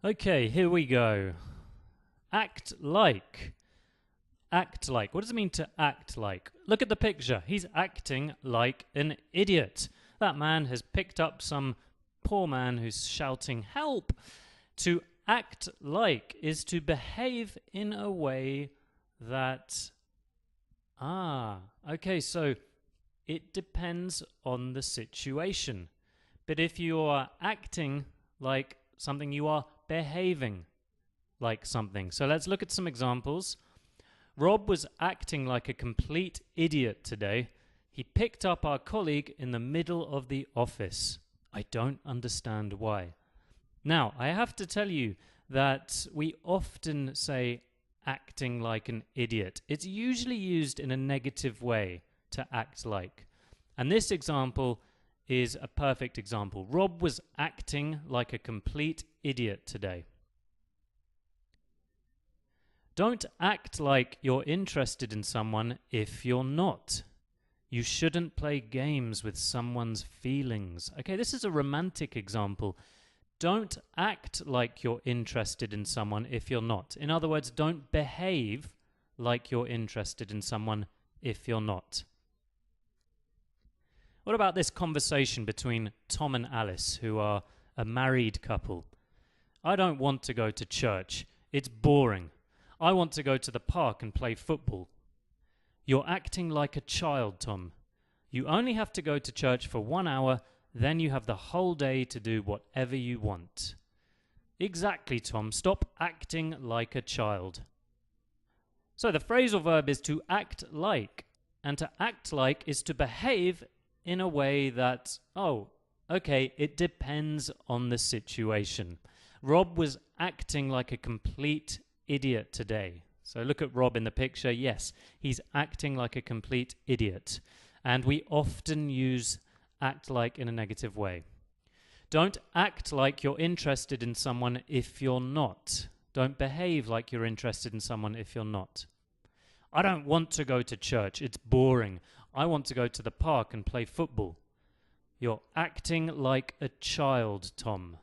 Okay, here we go. Act like. Act like. What does it mean to act like? Look at the picture. He's acting like an idiot. That man has picked up some poor man who's shouting, "Help!" To act like is to behave in a way that... okay, so it depends on the situation. But if you are acting like something, you are behaving like something. So let's look at some examples. Rob was acting like a complete idiot today. He picked up our colleague in the middle of the office. I don't understand why. Now, I have to tell you that we often say acting like an idiot. It's usually used in a negative way, to act like. And this example is a perfect example. Rob was acting like a complete idiot today. Don't act like you're interested in someone if you're not. You shouldn't play games with someone's feelings. Okay, this is a romantic example. Don't act like you're interested in someone if you're not. In other words, don't behave like you're interested in someone if you're not. What about this conversation between Tom and Alice, who are a married couple? I don't want to go to church. It's boring. I want to go to the park and play football. You're acting like a child, Tom. You only have to go to church for 1 hour, then you have the whole day to do whatever you want. Exactly, Tom. Stop acting like a child. So the phrasal verb is to act like, and to act like is to behave in a way that, okay, it depends on the situation. Rob was acting like a complete idiot today. So look at Rob in the picture. Yes, he's acting like a complete idiot. And we often use act like in a negative way. Don't act like you're interested in someone if you're not. Don't behave like you're interested in someone if you're not. I don't want to go to church. It's boring. I want to go to the park and play football. You're acting like a child, Tom.